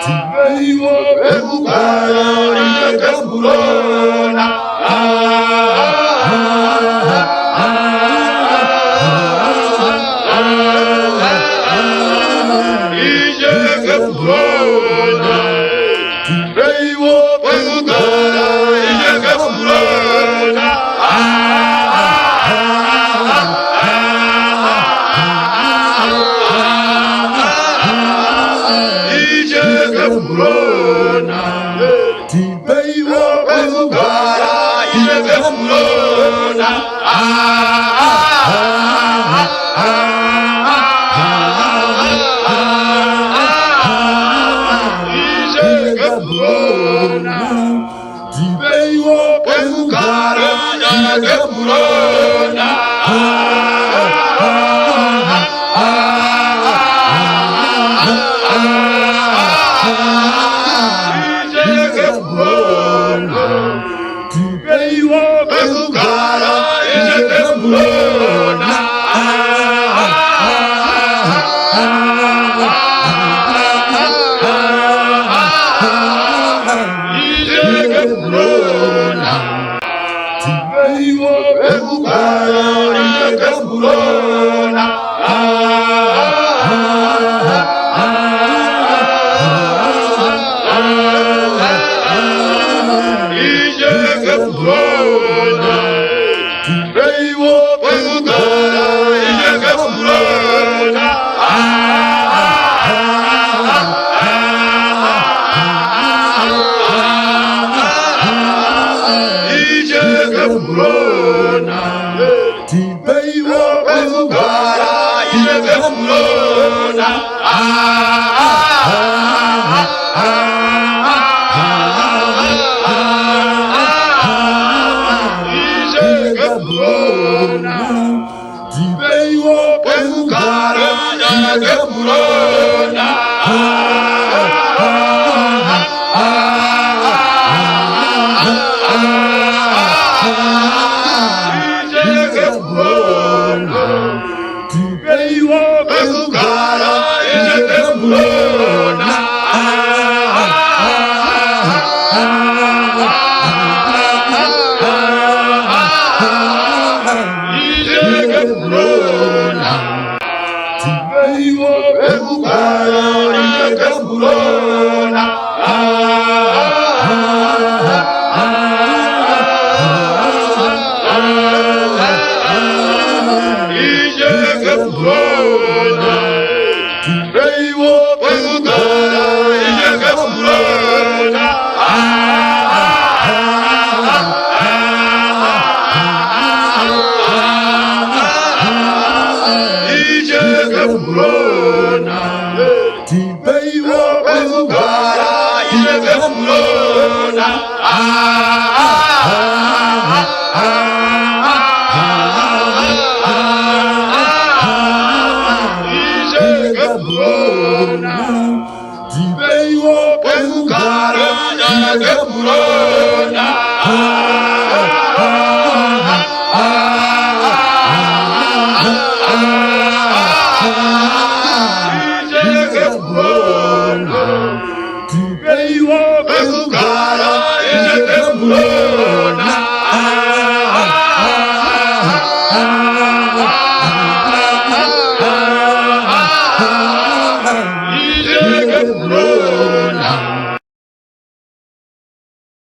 Timeiwo Ebukara Ijekeburona Ijekeburona Timeiwo Ebukara Ijekeburona Ijekeburona Timeiwo Ebukara Ijekeburona Ijekeburona Timeiwo Ebukara Ijekeburona Timeiwo Ebukara Ijekeburona Ijekeburona Timeiwo Ebukara Ijekeburona Ijekeburona Timeiwo Ebukara Ijekeburona Ijekeburona Timeiwo Ebukara Ijekeburona Ijekeburona Timeiwo Ebukara Ijekeburona Ijekeburona Timeiwo Ebukara Ijekeburona Ijekeburona Timeiwo Ebukara Ijekeburona Ijekeburona Timeiwo Ebukara Ijekeburona Ijekeburona Timeiwo Ebukara Ijekeburona Ijekeburona Timeiwo Ebukara Ijekeburona Ijekeburona Timeiwo Ebukara Ijekeburona Ijekeburona